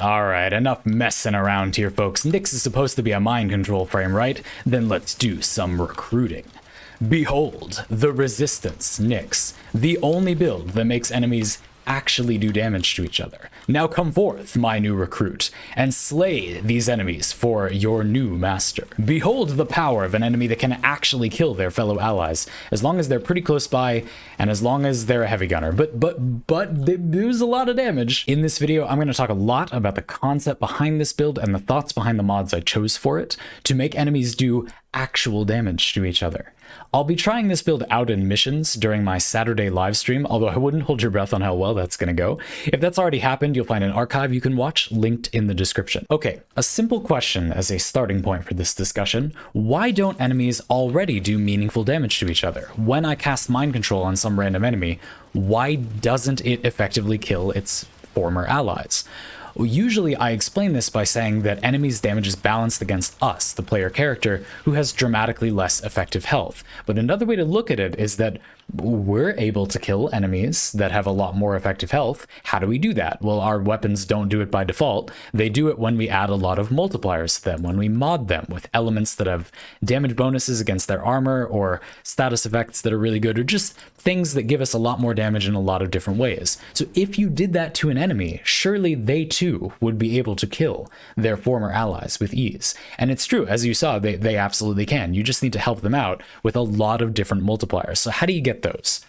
Alright, enough messing around here, folks. NYX is supposed to be a mind control frame, right? Then let's do some recruiting. Behold, the Resistance NYX, the only build that makes enemies actually do damage to each other. Now come forth, my new recruit, and slay these enemies for your new master. Behold the power of an enemy that can actually kill their fellow allies, as long as they're pretty close by, and as long as they're a heavy gunner. But there's a lot of damage. In this video, I'm going to talk a lot about the concept behind this build and the thoughts behind the mods I chose for it to make enemies do actual damage to each other. I'll be trying this build out in missions during my Saturday live stream, although I wouldn't hold your breath on how well that's going to go. If that's already happened, you'll find an archive you can watch linked in the description. Okay, a simple question as a starting point for this discussion. Why don't enemies already do meaningful damage to each other? When I cast mind control on some random enemy, why doesn't it effectively kill its former allies? Usually I explain this by saying that enemies' damage is balanced against us, the player character, who has dramatically less effective health. But another way to look at it is that we're able to kill enemies that have a lot more effective health. How do we do that? Well, our weapons don't do it by default. They do it when we add a lot of multipliers to them, when we mod them with elements that have damage bonuses against their armor, or status effects that are really good, or just things that give us a lot more damage in a lot of different ways. So if you did that to an enemy, surely they too would be able to kill their former allies with ease. And it's true, as you saw, they absolutely can. You just need to help them out with a lot of different multipliers. So how do you get those?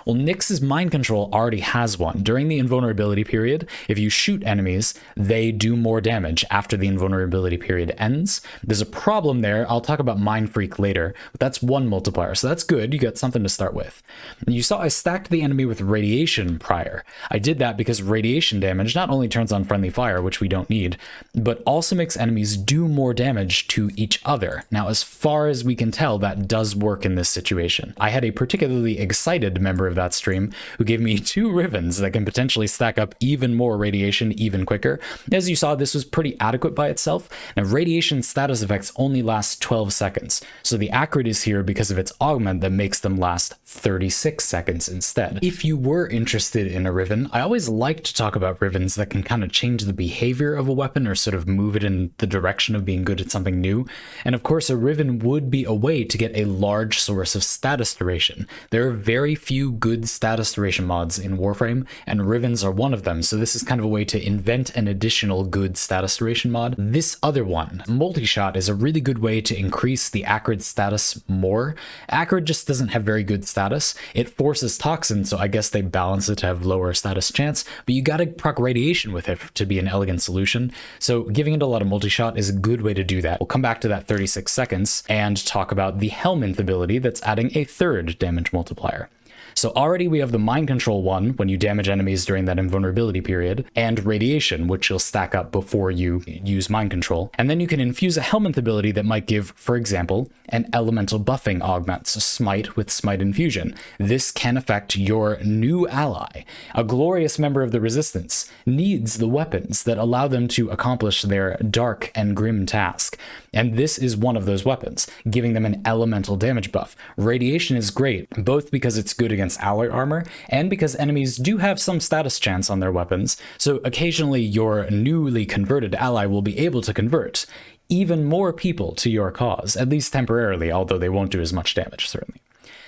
Well, NYX's mind control already has one. During the invulnerability period, if you shoot enemies, they do more damage after the invulnerability period ends. There's a problem there. I'll talk about Mind Freak later, but that's one multiplier, so that's good. You got something to start with. And you saw I stacked the enemy with radiation prior. I did that because radiation damage not only turns on friendly fire, which we don't need, but also makes enemies do more damage to each other. Now, as far as we can tell, that does work in this situation. I had a particularly excited member of that stream who gave me 2 Rivens that can potentially stack up even more radiation even quicker. As you saw, this was pretty adequate by itself. Now, radiation status effects only last 12 seconds, so the accurate is here because of its augment that makes them last 36 seconds instead. If you were interested in a Riven, I always like to talk about Rivens that can kind of change the behavior of a weapon or sort of move it in the direction of being good at something new. And of course, a Riven would be a way to get a large source of status duration. There are very few good status duration mods in Warframe, and Rivens are one of them, so this is kind of a way to invent an additional good status duration mod. This other one, Multi-Shot, is a really good way to increase the Acrid status more. Acrid just doesn't have very good status. It forces Toxin, so I guess they balance it to have lower status chance, but you gotta proc Radiation with it to be an elegant solution, so giving it a lot of Multi-Shot is a good way to do that. We'll come back to that 36 seconds and talk about the Helminth ability that's adding a 3rd damage multiplier. So already we have the mind control one when you damage enemies during that invulnerability period, and radiation, which you'll stack up before you use mind control. And then you can infuse a Helminth ability that might give, for example, an elemental buffing augment, so smite with smite infusion. This can affect your new ally. A glorious member of the Resistance needs the weapons that allow them to accomplish their dark and grim task. And this is one of those weapons, giving them an elemental damage buff. Radiation is great, both because it's good against alloy armor, and because enemies do have some status chance on their weapons, so occasionally your newly converted ally will be able to convert even more people to your cause, at least temporarily, although they won't do as much damage, certainly.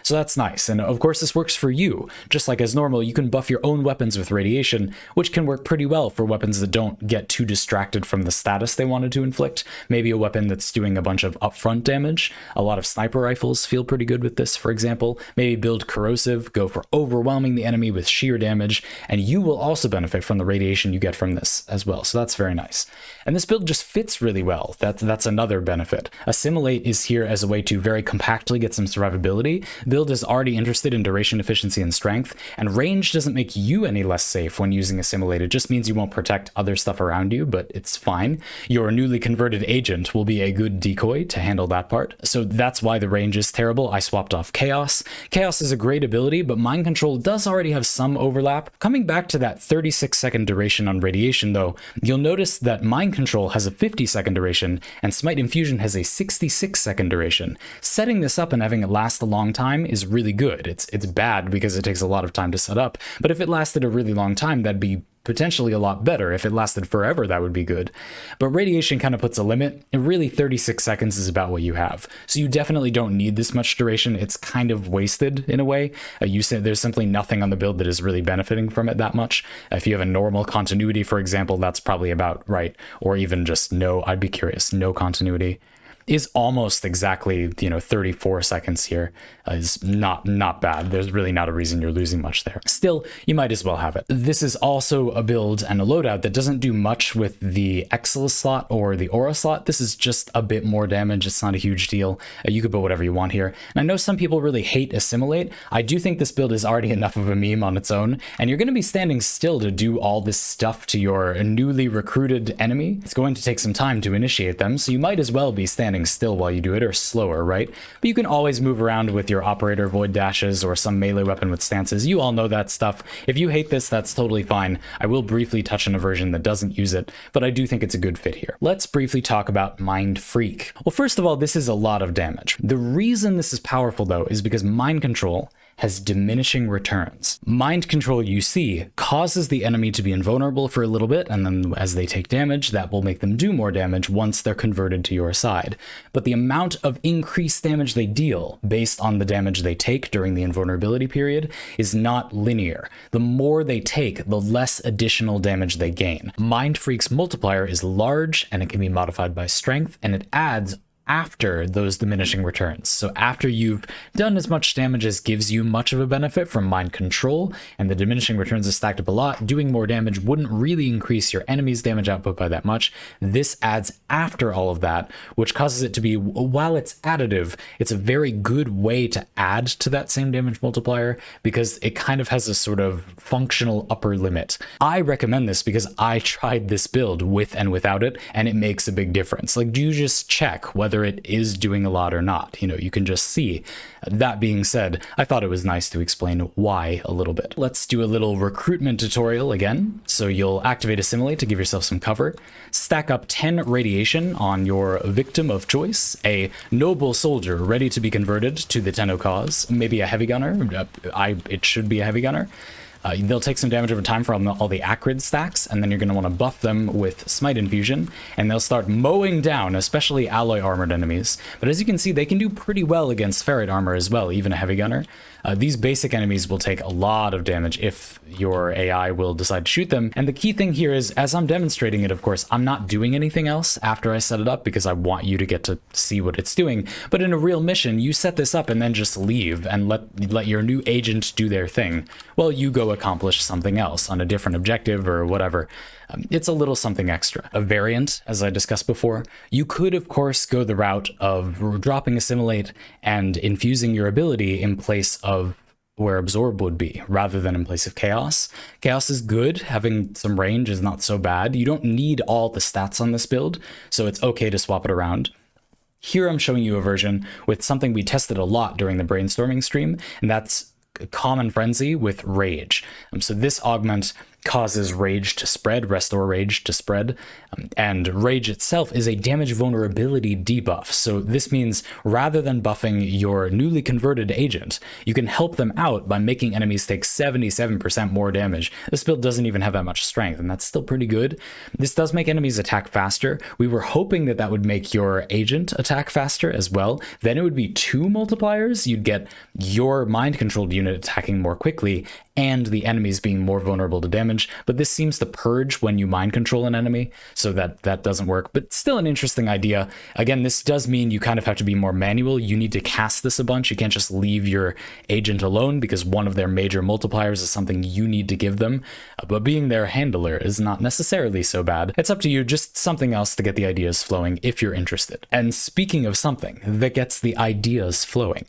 So that's nice, and of course this works for you. Just like as normal, you can buff your own weapons with radiation, which can work pretty well for weapons that don't get too distracted from the status they wanted to inflict. Maybe a weapon that's doing a bunch of upfront damage. A lot of sniper rifles feel pretty good with this, for example. Maybe build Corrosive, go for overwhelming the enemy with sheer damage, and you will also benefit from the radiation you get from this as well, so that's very nice. And this build just fits really well. That's another benefit. Assimilate is here as a way to very compactly get some survivability. Build is already interested in duration, efficiency, and strength, and range doesn't make you any less safe when using Assimilate. It just means you won't protect other stuff around you, but it's fine. Your newly converted agent will be a good decoy to handle that part, so that's why the range is terrible. I swapped off Chaos. Chaos is a great ability, but Mind Control does already have some overlap. Coming back to that 36-second duration on Radiation, though, you'll notice that Mind Control has a 50-second duration, and Smite Infusion has a 66-second duration. Setting this up and having it last a long time is really good. It's bad because it takes a lot of time to set up, but if it lasted a really long time, that'd be potentially a lot better. If it lasted forever, that would be good. But radiation kind of puts a limit, and really 36 seconds is about what you have. So you definitely don't need this much duration. It's kind of wasted in a way. You said there's simply nothing on the build that is really benefiting from it that much. If you have a normal continuity, for example, that's probably about right. Or even just no, I'd be curious, no continuity is almost exactly, 34 seconds here is not bad. There's really not a reason you're losing much there. Still, you might as well have it. This is also a build and a loadout that doesn't do much with the Exilus slot or the Aura slot. This is just a bit more damage. It's not a huge deal. You could put whatever you want here. And I know some people really hate Assimilate. I do think this build is already enough of a meme on its own, and you're going to be standing still to do all this stuff to your newly recruited enemy. It's going to take some time to initiate them, so you might as well be standing still while you do it, or slower, right? But you can always move around with your operator void dashes or some melee weapon with stances. You all know that stuff. If you hate this, that's totally fine. I will briefly touch on a version that doesn't use it, but I do think it's a good fit here. Let's briefly talk about Mind Freak. Well, first of all, this is a lot of damage. The reason this is powerful, though, is because Mind Control has diminishing returns. Mind Control, you see, causes the enemy to be invulnerable for a little bit, and then as they take damage, that will make them do more damage once they're converted to your side. But the amount of increased damage they deal, based on the damage they take during the invulnerability period, is not linear. The more they take, the less additional damage they gain. Mind Freak's multiplier is large, and it can be modified by strength, and it adds after those diminishing returns. So after you've done as much damage as gives you much of a benefit from Mind Control, and the diminishing returns is stacked up a lot, doing more damage wouldn't really increase your enemy's damage output by that much. This adds after all of that, which causes it to be, while it's additive, it's a very good way to add to that same damage multiplier, because it kind of has a sort of functional upper limit. I recommend this because I tried this build with and without it, and it makes a big difference. Like, do you just check whether it is doing a lot or not? You can just see. That being said, I thought it was nice to explain why a little bit. Let's do a little recruitment tutorial again. So you'll activate Assimilate to give yourself some cover. Stack up 10 radiation on your victim of choice, a noble soldier ready to be converted to the Tenno cause, maybe a heavy gunner. It should be a heavy gunner. They'll take some damage over time from all the acrid stacks, and then you're going to want to buff them with Smite Infusion, and they'll start mowing down, especially alloy armored enemies. But as you can see, they can do pretty well against ferrite armor as well, even a heavy gunner. These basic enemies will take a lot of damage if your AI will decide to shoot them. And the key thing here is, as I'm demonstrating it, of course, I'm not doing anything else after I set it up because I want you to get to see what it's doing. But in a real mission, you set this up and then just leave and let your new agent do their thing. Well, you go accomplish something else on a different objective or whatever. It's a little something extra. A variant, as I discussed before, you could, of course, go the route of dropping Assimilate and infusing your ability in place of where Absorb would be, rather than in place of Chaos. Chaos is good. Having some range is not so bad. You don't need all the stats on this build, so it's okay to swap it around. Here I'm showing you a version with something we tested a lot during the brainstorming stream, and that's Common Frenzy with Rage. So this augment causes rage to spread, restore rage to spread, and rage itself is a damage vulnerability debuff. So this means rather than buffing your newly converted agent, you can help them out by making enemies take 77% more damage. This build doesn't even have that much strength, and that's still pretty good. This does make enemies attack faster. We were hoping that that would make your agent attack faster as well. Then it would be 2 multipliers. You'd get your mind-controlled unit attacking more quickly, and the enemies being more vulnerable to damage, but this seems to purge when you mind control an enemy, so that doesn't work, but still an interesting idea. Again, this does mean you kind of have to be more manual. You need to cast this a bunch. You can't just leave your agent alone because one of their major multipliers is something you need to give them, but being their handler is not necessarily so bad. It's up to you, just something else to get the ideas flowing if you're interested. And speaking of something that gets the ideas flowing,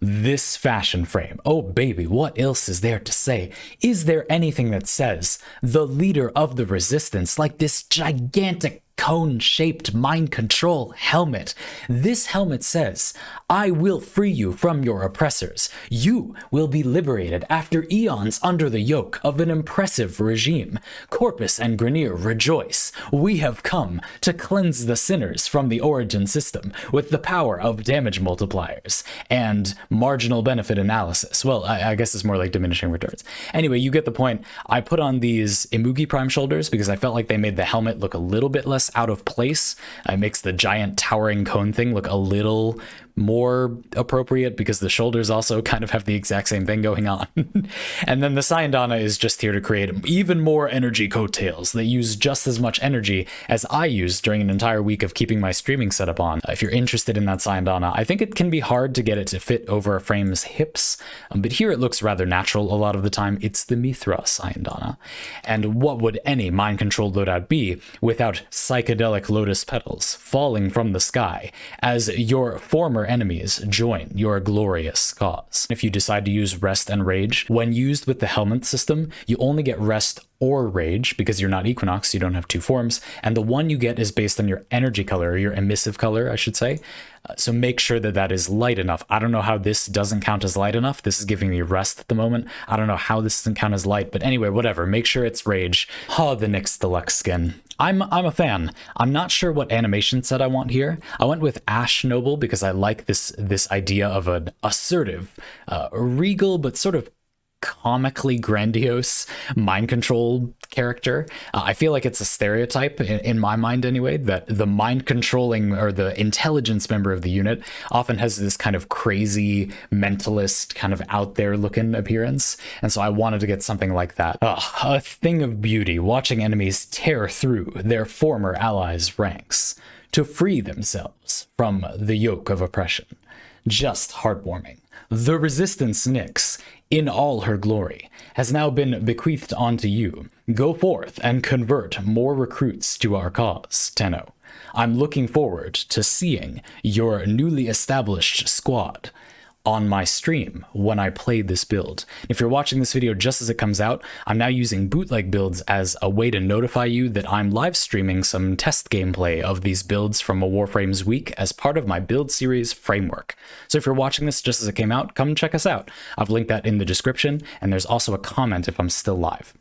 this fashion frame. Oh baby, what else is there to say? Is there anything that says the leader of the resistance, like this gigantic cone-shaped mind control helmet. This helmet says, I will free you from your oppressors. You will be liberated after eons under the yoke of an impressive regime. Corpus and Grenier rejoice. We have come to cleanse the sinners from the origin system with the power of damage multipliers and marginal benefit analysis. Well, I guess it's more like diminishing returns. Anyway, you get the point. I put on these Imugi Prime shoulders because I felt like they made the helmet look a little bit less out of place. It makes the giant towering cone thing look a little more appropriate because the shoulders also kind of have the exact same thing going on. And then the Sayandana is just here to create even more energy coattails that use just as much energy as I used during an entire week of keeping my streaming setup on. If you're interested in that Sayandana, I think it can be hard to get it to fit over a frame's hips, but here it looks rather natural a lot of the time. It's the Mithra Sayandana. And what would any mind-controlled loadout be without psychedelic lotus petals falling from the sky as your former enemies join your glorious cause? If you decide to use Rest and Rage, when used with the helmet system, you only get Rest or Rage because you're not Equinox, you don't have two forms, and the one you get is based on your energy color, or your emissive color, I should say. So make sure that that is light enough. I don't know how this doesn't count as light enough. This is giving me Rest at the moment. I don't know how this doesn't count as light, but anyway, whatever. Make sure it's Rage. Oh, the NYX Deluxe skin. I'm a fan. I'm not sure what animation set I want here. I went with Ash Noble because I like this idea of an assertive, regal, but sort of comically grandiose mind control character. I feel like it's a stereotype in my mind anyway, that the mind controlling or the intelligence member of the unit often has this kind of crazy mentalist kind of out there looking appearance. And so I wanted to get something like that. A thing of beauty watching enemies tear through their former allies' ranks to free themselves from the yoke of oppression. Just heartwarming. The Resistance NYX, in all her glory, has now been bequeathed onto you. Go forth and convert more recruits to our cause, Tenno. I'm looking forward to seeing your newly established squad on my stream when I play this build. If you're watching this video just as it comes out, I'm now using bootleg builds as a way to notify you that I'm live streaming some test gameplay of these builds from a Warframes week as part of my build series Framework. So if you're watching this just as it came out, come check us out. I've linked that in the description, and there's also a comment if I'm still live.